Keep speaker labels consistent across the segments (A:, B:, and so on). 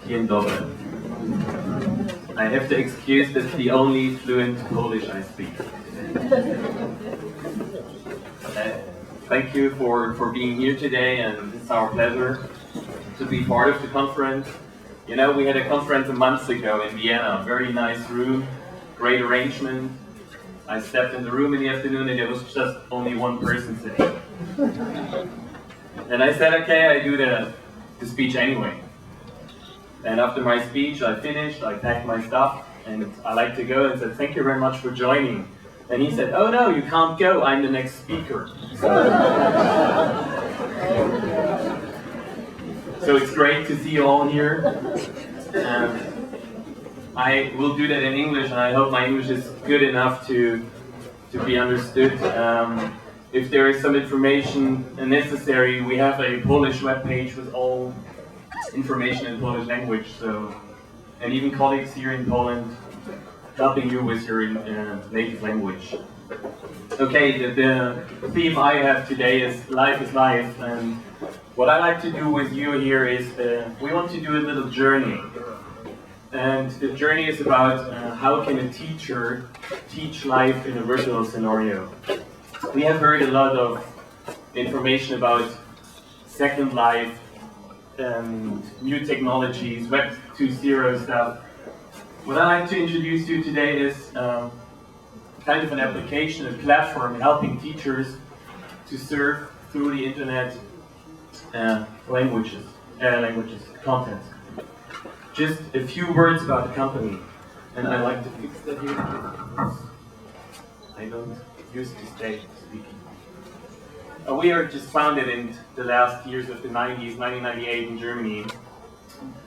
A: Dzień dobry. I have to excuse that's the only fluent Polish I speak. Thank you for being here today, and it's our pleasure to be part of the conference. You know, we had a conference a month ago in Vienna, very nice room, great arrangement. I stepped in the room in the afternoon and there was just only one person sitting. And I said, okay, I do the speech anyway. And after my speech, I finished, I packed my stuff, and I like to go, and said, thank you very much for joining. And he said, oh no, you can't go, I'm the next speaker. So it's great to see you all here. I will do that in English, and I hope my English is good enough to be understood. If there is some information necessary, we have a Polish webpage with all information in Polish language, so, and even colleagues here in Poland helping you with your native language. Okay, the theme I have today is Life is Life, and what I like to do with you here is we want to do a little journey. And the journey is about how can a teacher teach life in a virtual scenario. We have heard a lot of information about Second Life, new technologies, Web 2.0 stuff. What I'd like to introduce you today is kind of an application, a platform helping teachers to serve through the internet languages, content. Just a few words about the company, and I like to fix that here. I don't used to stay speaking. We are just founded in the last years of the 90s, 1998 in Germany,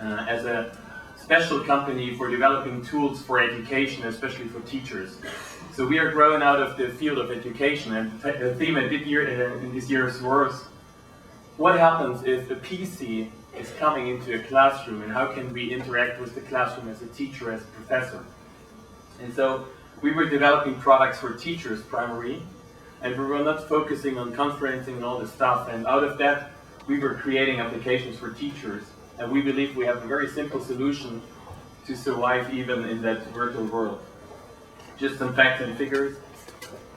A: as a special company for developing tools for education, especially for teachers. So we are growing out of the field of education, and the theme in this year's was, what happens if a PC is coming into a classroom, and how can we interact with the classroom as a teacher, as a professor? And so we were developing products for teachers primarily, and we were not focusing on conferencing and all this stuff, and out of that we were creating applications for teachers, and we believe we have a very simple solution to survive even in that virtual world. Just some facts and figures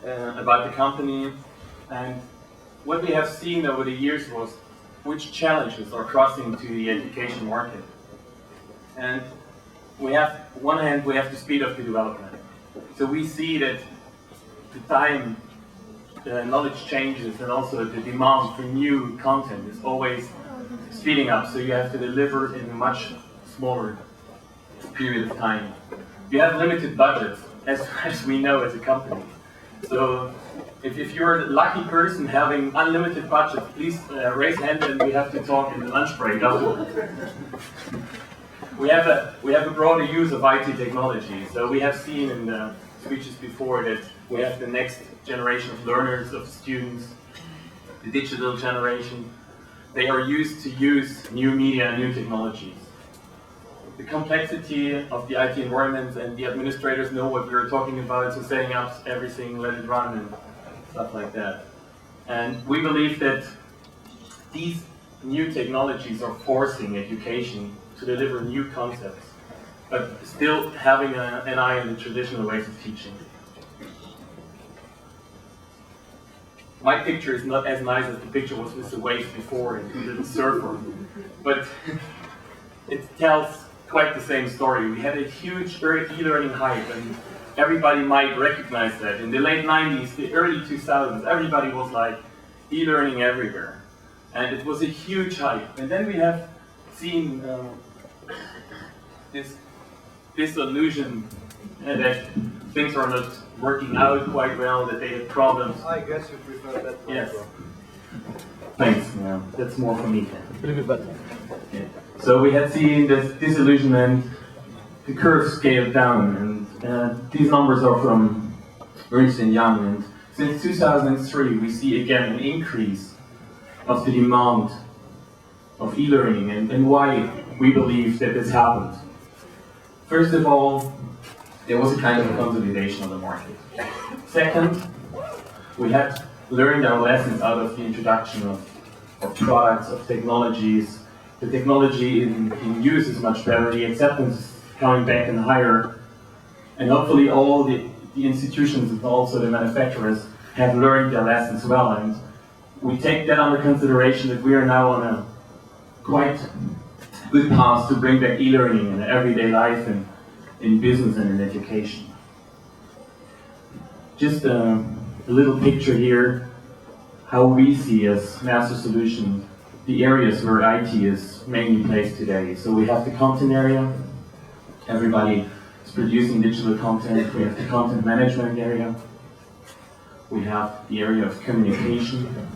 A: about the company, and what we have seen over the years was which challenges are crossing to the education market. And we have, on one hand, we have the speed of the development. So we see that the time knowledge changes, and also the demand for new content is always speeding up, so you have to deliver in a much smaller period of time. You have limited budgets, as we know as a company. So if you're a lucky person having unlimited budget, please raise hand and we have to talk in the lunch break afterwards. We have a broader use of IT technology. So we have seen in the speeches before that we have the next generation of learners, of students, the digital generation. They are used to use new media and new technologies. The complexity of the IT environment, and the administrators know what we're talking about, so setting up everything, let it run, and stuff like that. And we believe that these new technologies are forcing education to deliver new concepts, but still having an eye on the traditional ways of teaching. My picture is not as nice as the picture was with the waves before and the little surfer, but it tells quite the same story. We had a huge e-learning hype, and everybody might recognize that. In the late 90s, the early 2000s, everybody was like e-learning everywhere. And it was a huge hype. And then we have seen this disillusion that things are not working out quite well, that they had problems.
B: I guess you prefer that one.
A: Yes. Thanks. Yeah, that's more for me.
B: A little bit better.
A: Yeah. So we had seen this disillusionment, the curve scaled down, and these numbers are from Ernst & Young. And since 2003, we see again an increase of the demand of e-learning, and why we believe that this happened. First of all, there was a kind of a consolidation of the market. Second, we had learned our lessons out of the introduction of products, of technologies, the technology in use is much better, the acceptance is coming back and higher, and hopefully all the institutions and also the manufacturers have learned their lessons well, and we take that under consideration that we are now on a quite good path to bring back e-learning in everyday life and in business and in education. Just a little picture here, how we see as MasterSolution the areas where IT is mainly placed today. So we have the content area, everybody is producing digital content. We have the content management area, we have the area of communication.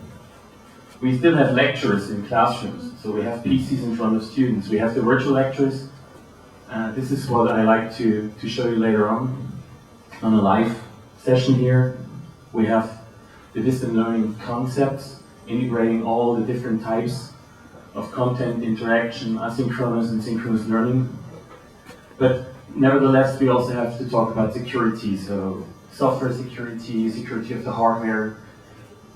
A: We still have lectures in classrooms, so we have PCs in front of students. We have the virtual lectures. This is what I like to show you later on a live session here. We have the distant learning concepts, integrating all the different types of content, interaction, asynchronous and synchronous learning. But nevertheless, we also have to talk about security, so software security, security of the hardware,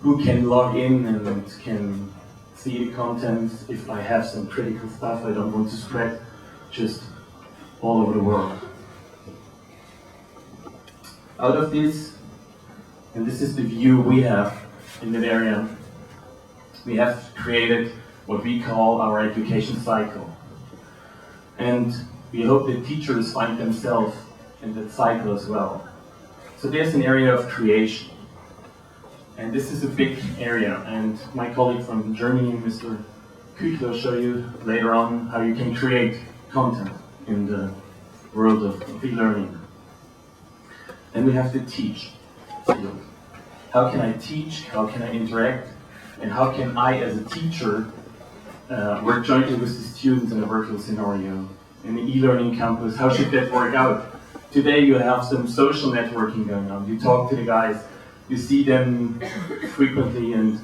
A: who can log in and can see the content if I have some critical stuff I don't want to spread just all over the world. Out of this, and this is the view we have in that area, we have created what we call our education cycle. And we hope that teachers find themselves in that cycle as well. So there's an area of creation. And this is a big area, and my colleague from Germany, Mr. Küchler, will show you later on how you can create content in the world of e-learning. And we have to teach. How can I teach? How can I interact? And how can I, as a teacher, work jointly with the students in a virtual scenario? In the e-learning campus, how should that work out? Today you have some social networking going on. You talk to the guys, you see them frequently, and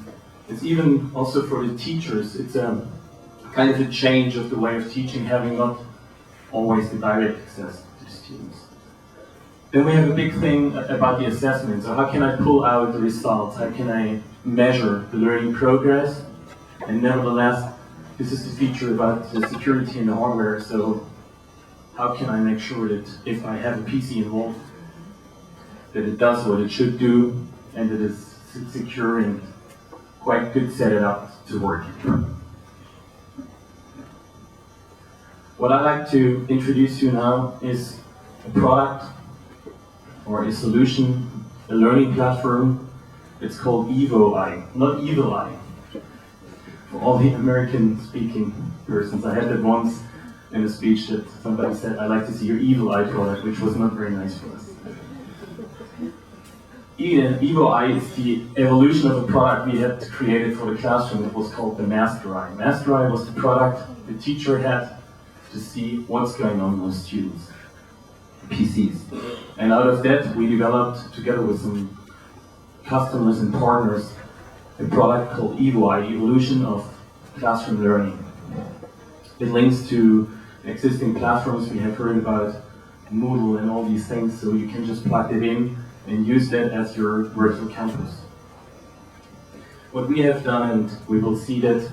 A: it's even also for the teachers, it's a kind of a change of the way of teaching, having not always the direct access to the students. Then we have a big thing about the assessment. So how can I pull out the results? How can I measure the learning progress? And nevertheless, this is the feature about the security in the hardware. So how can I make sure that if I have a PC involved, that it does what it should do, and that it's secure and quite good set it up to work. What I'd like to introduce you now is a product or a solution, a learning platform. It's called EvoEye, not Evil Eye. For all the American-speaking persons, I had that once in a speech that somebody said, "I'd like to see your Evil Eye product," which was not very nice for us. EvoEye is the evolution of a product we had created for the classroom. It was called the MasterEye. MasterEye was the product the teacher had to see what's going on with students, PCs. And out of that, we developed, together with some customers and partners, a product called EvoEye, Evolution of Classroom Learning. It links to existing platforms we have heard about, Moodle and all these things, so you can just plug it in and use that as your virtual campus. What we have done, and we will see that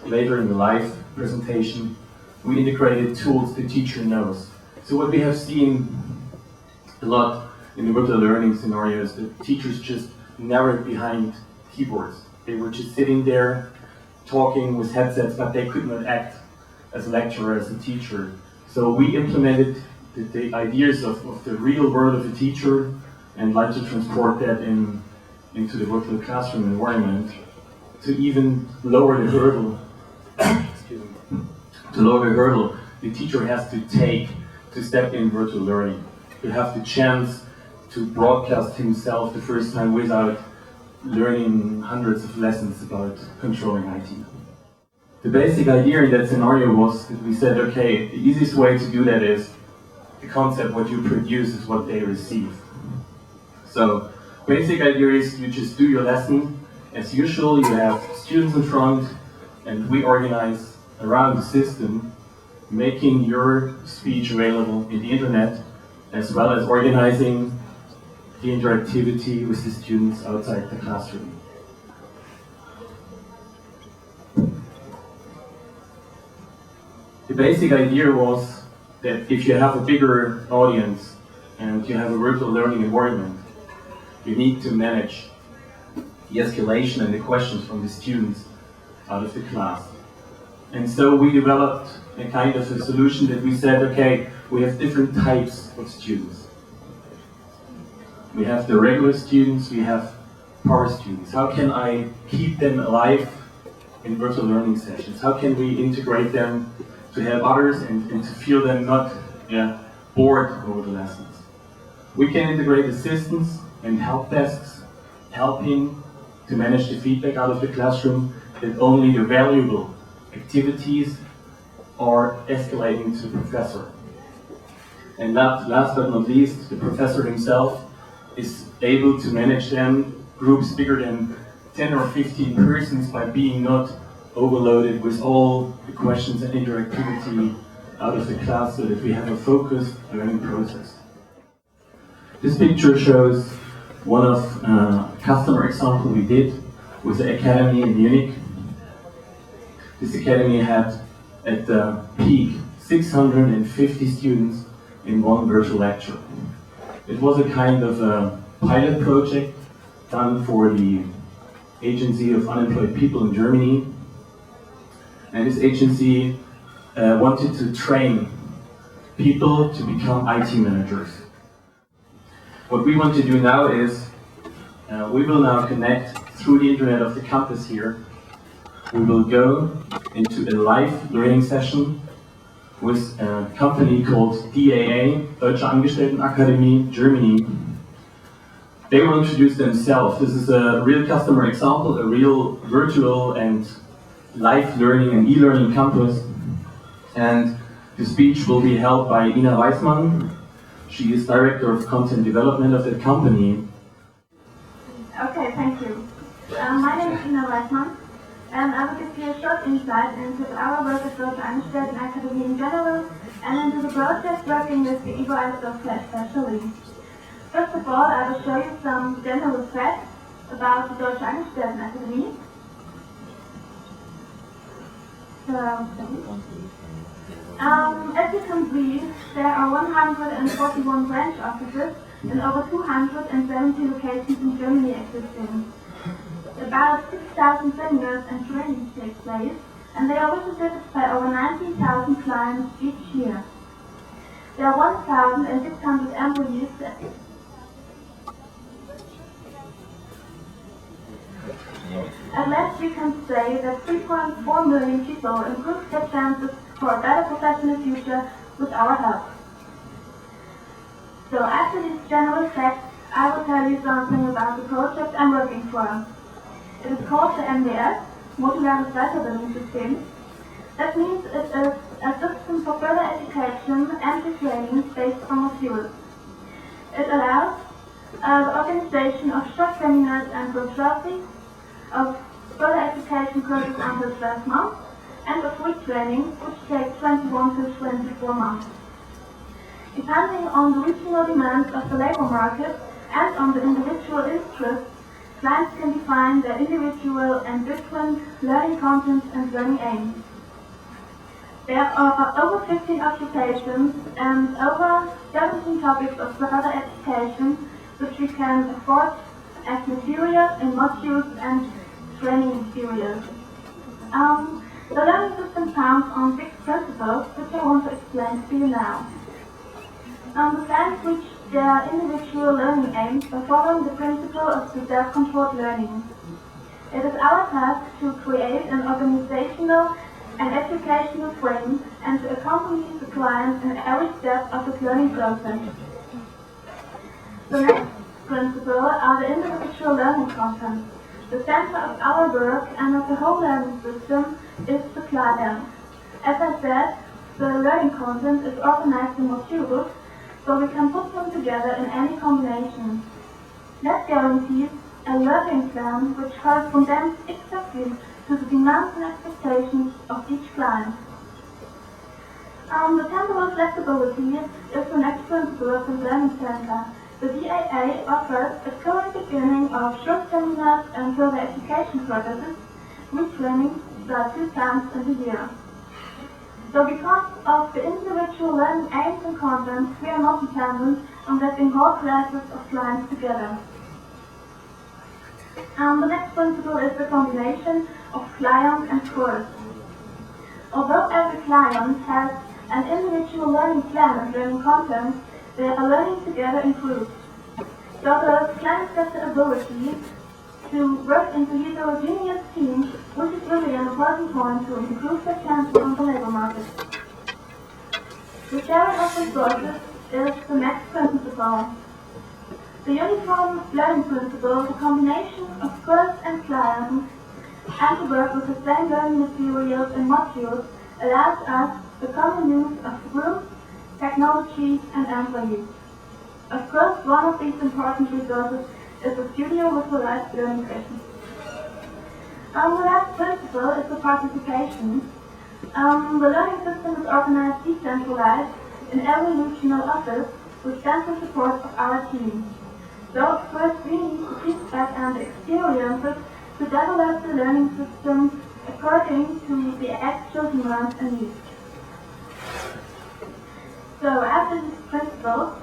A: later in the live presentation, we integrated tools the teacher knows. So what we have seen a lot in the virtual learning scenarios, that teachers just narrowed behind keyboards. They were just sitting there talking with headsets, but they could not act as a lecturer, as a teacher. So we implemented the ideas of the real world of a teacher and like to transport that into the virtual classroom environment to even lower the hurdle. Excuse me. To lower the hurdle the teacher has to take to step in virtual learning, to have the chance to broadcast himself the first time without learning hundreds of lessons about controlling IT. The basic idea in that scenario was that we said, okay, the easiest way to do that is the concept what you produce is what they receive. So basic idea is you just do your lesson as usual, you have students in front, and we organize around the system, making your speech available in the internet, as well as organizing the interactivity with the students outside the classroom. The basic idea was that if you have a bigger audience and you have a virtual learning environment, you need to manage the escalation and the questions from the students out of the class. And so we developed a kind of a solution that we said, okay, we have different types of students. We have the regular students, we have power students. How can I keep them alive in virtual learning sessions? How can we integrate them to help others and to feel them not bored over the lessons? We can integrate assistants and help desks, helping to manage the feedback out of the classroom, that only the valuable activities are escalating to the professor. And last but not least, the professor himself is able to manage them, groups bigger than 10 or 15 persons, by being not overloaded with all the questions and interactivity out of the class, so that we have a focused learning process. This picture shows one of customer example we did with the Academie in Munich. This Academy had at the peak 650 students in one virtual lecture. It was a kind of a pilot project done for the Agency of Unemployed People in Germany. And this agency wanted to train people to become IT managers. What we want to do now is, we will now connect through the internet of the campus here. We will go into a live learning session with a company called DAA, Deutsche Angestellten Akademie, Germany. They will introduce themselves. This is a real customer example, a real virtual and live learning and e-learning campus. And the speech will be held by Weissmann. She is Director of Content Development of that company.
C: Okay, thank you. My name is Weissmann, and I will give you a short insight into our work at Deutsche Angestellten Akademie in general, and into the project working with the EVO software especially. First of all, I will show you some general facts about the Deutsche Angestellten Akademie. As you can see, there are 141 branch offices and over 270 locations in Germany existing. About 6,000 seminars and trainings take place, and they are visited by over 19,000 clients each year. There are 1,600 employees. At last, we can say that 3.4 million people improve their chances for a better professional future with our help. So after these general facts, I will tell you something about the project I'm working for. It is called the MDS, Modulares Weiterbildungssystem. That means it is a system for further education and training based on modules. It allows the organization of short seminars and workshops, of further education courses until 12 months, and of free training, which takes 21 to 24 months. Depending on the regional demands of the labor market and on the individual interests, clients can define their individual and different learning contents and learning aims. There are over 15 occupations and over 17 topics of further education which we can afford as material in modules and training materials. The learning system counts on 6 principles which I want to explain to you now. The clients reach their individual learning aims by following the principle of the self-controlled learning. It is our task to create an organizational and educational frame and to accompany the client in every step of the learning process. The next principle are the individual learning content. The center of our work and of the whole learning system is the client. As I said, the learning content is organized in modules, so we can put them together in any combination. That guarantees a learning plan which corresponds exactly to the demands and expectations of each client. The temporal flexibility is the next principle of the learning center. The DAA offers a current beginning of short seminars and further education processes, retraining about 2 times in a year. So because of the individual learning aims and contents, we are not dependent on getting whole classes of clients together. The next principle is the combination of client and course. Although every client has an individual learning plan and learning content, they are learning together in groups. So the client gets the ability to work into heterogeneous teams, which is really an important point to improve their chances on the labor market. The sharing of resources is the next principle. The uniform learning principle, the combination of course and client, and to work with the same learning materials and modules allows us the common use of groups, technology, and employees. Of course, one of these important resources is a studio visualized learning session. The last principle is the participation. The learning system is organized decentralized in every regional office with central support of our team. So, of course, we need the feedback and experiences to develop the learning system according to the actual demands and needs. So, after these principles,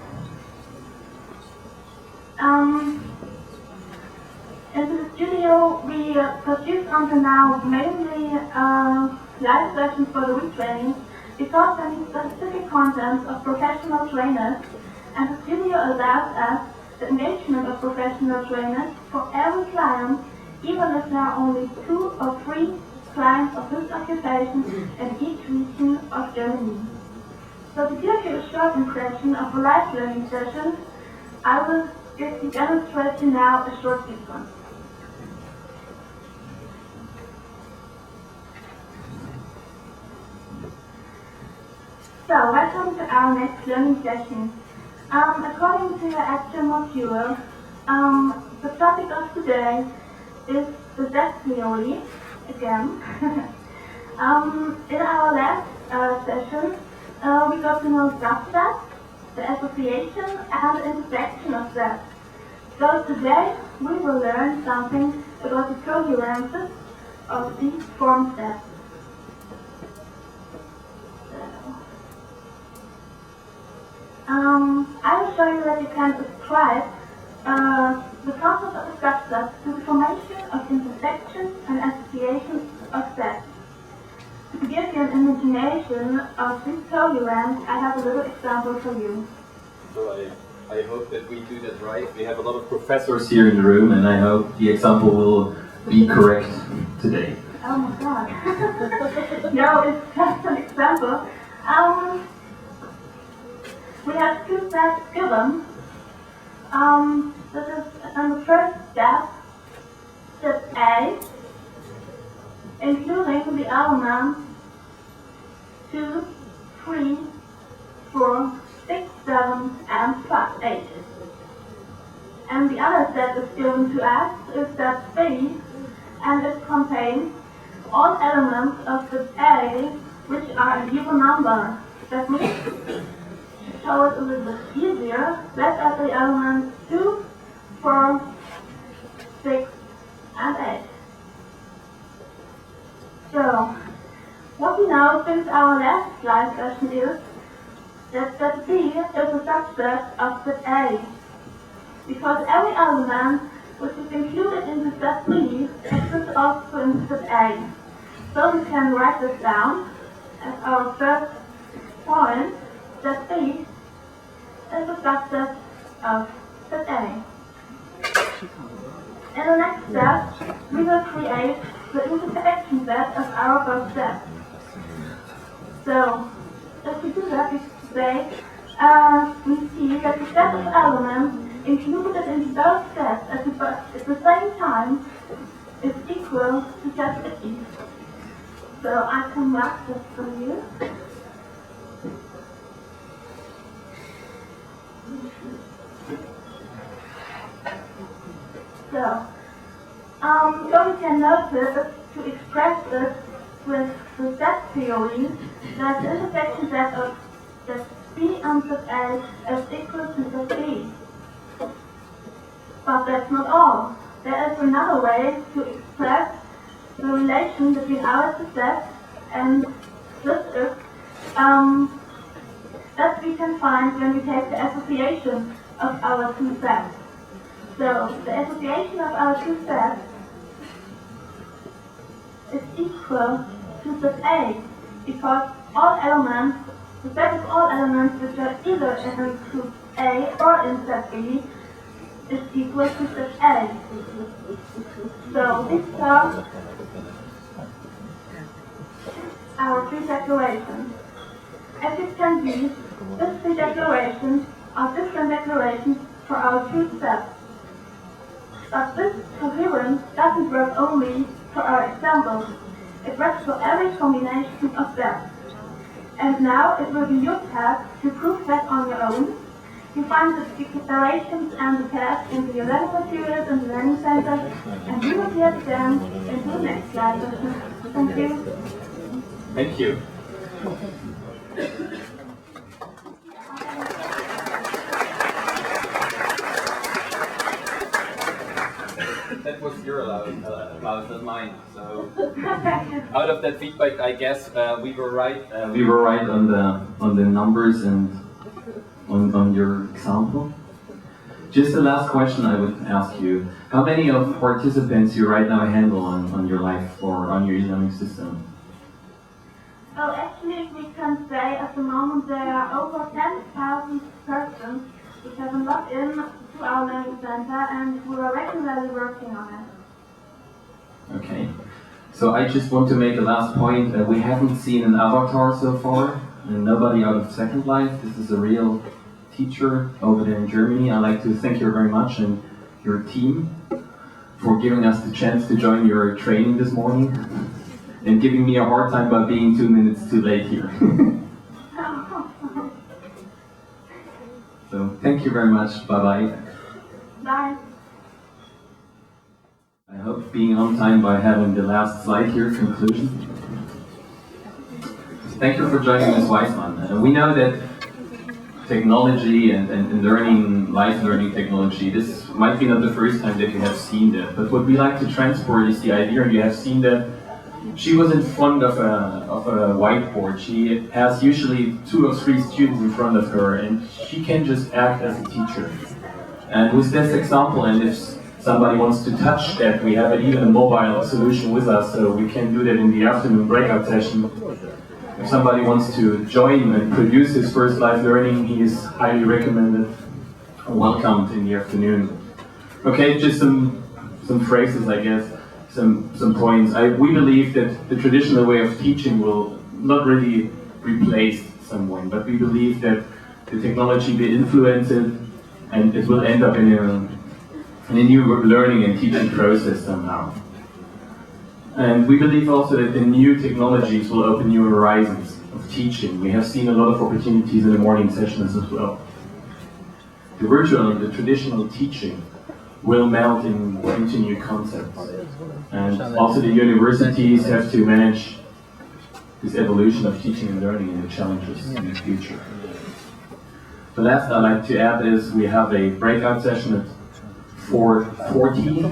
C: into the studio we produce until now mainly live sessions for the retraining because they need specific contents of professional trainers, and the studio allows us the engagement of professional trainers for every client, even if there are only 2 or 3 clients of this occupation in each region of Germany. So to give you a short impression of a live learning session, I will demonstrate you now a short sequence. So, welcome to our next learning session. According to your actual module, the topic of today is the set theory, again. In our last session, we got to know subsets, the association, and the intersection of sets. So today, we will learn something about the coherences of these form sets. I will show you that you can ascribe the concept of a subset to the formation of intersections and associations of sets. To give you an imagination of this coherence, I have a little example for you.
B: So I hope that we do that right. We have a lot of professors here in the room, and I hope the example will be correct today.
C: Oh my god. No, it's just an example. We have 2 sets given. This is the first step, step A, including the elements 2, 3, 4, 6, 7, and 8. And the other set is given to us is step B, and it contains all elements of step A which are an even number. That means, to show it a little bit easier, let's add the elements 2, 4, 6, and 8. So, what we know since our last slide session is that set B is a subset of set A, because every element which is included in the set B exists also in set A. So we can write this down as our first point, set B is a subset of set A. In the next step, we will create the intersection set of our both sets. So, if we do that, we say, we see that the set of elements included in both sets at the same time is equal to set B. So I can mark this for you. So we can notice to express this with the set theory that the intersection set of set B and set A is equal to set B. But that's not all. There is another way to express the relation between our two sets, and this is that we can find when we take the association of our two sets. So the association of our two sets is equal to set A, because all elements, the set of all elements which are either in group A or in set B is equal to set A. So these are our three declarations. As you can see, these three declarations are different declarations for our two sets. But this coherence doesn't work only for our examples. It works for every combination of them. And now it will be your task to prove that on your own. You find the declarations and the task in the learning materials and the learning center, and we will get them into the next slide session. Thank you.
B: Thank you. That was your applause, not mine. So, out of that feedback, I guess we were right. We were right on the numbers and on your example. Just the last question I would ask you: how many of participants you right now handle on your life or on your e-learning system?
C: Well, actually, we can say at the moment there are over 10,000 persons which have logged in to our learning center, and we are regularly working on it.
B: Okay. So I just want to make a last point. We haven't seen an avatar so far, and nobody out of Second Life. This is a real teacher over there in Germany. I'd like to thank you very much and your team for giving us the chance to join your training this morning and giving me a hard time by being 2 minutes too late here. So thank you very much. Bye-bye.
C: Bye.
B: I hope being on time by having the last slide here, conclusion. Thank you for joining Ms. Weissmann. We know that technology and learning, life learning technology, this might be not the first time that you have seen that, but what we like to transport is the idea, and you have seen that she was in front of a whiteboard. She has usually 2 or 3 students in front of her, and she can just act as a teacher. And with this example, and if somebody wants to touch that, we have even a mobile solution with us, so we can do that in the afternoon breakout session. If somebody wants to join and produce his first live learning, he is highly recommended and welcomed in the afternoon. Okay, just some phrases, I guess, some points. We believe that the traditional way of teaching will not really replace someone, but we believe that the technology will influence it, and it will end up in a new learning and teaching process somehow. And we believe also that the new technologies will open new horizons of teaching. We have seen a lot of opportunities in the morning sessions as well. The virtual and the traditional teaching will melt into new concepts. And also the universities have to manage this evolution of teaching and learning and the challenges in the future. The last I'd like to add is we have a breakout session at 4:40,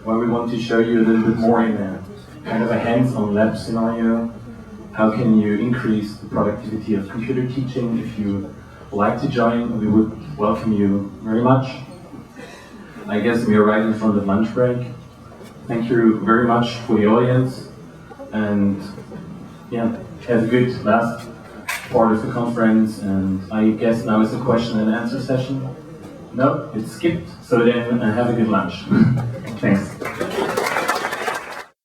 B: where we want to show you a little bit more in a kind of a hands-on lab scenario. How can you increase the productivity of computer teaching? If you would like to join, we would welcome you very much. I guess we are right in front of lunch break. Thank you very much for the audience, and yeah, have a good last part of the conference. And I guess now is a question and answer session. No, it's skipped. So then have a good lunch. Thanks.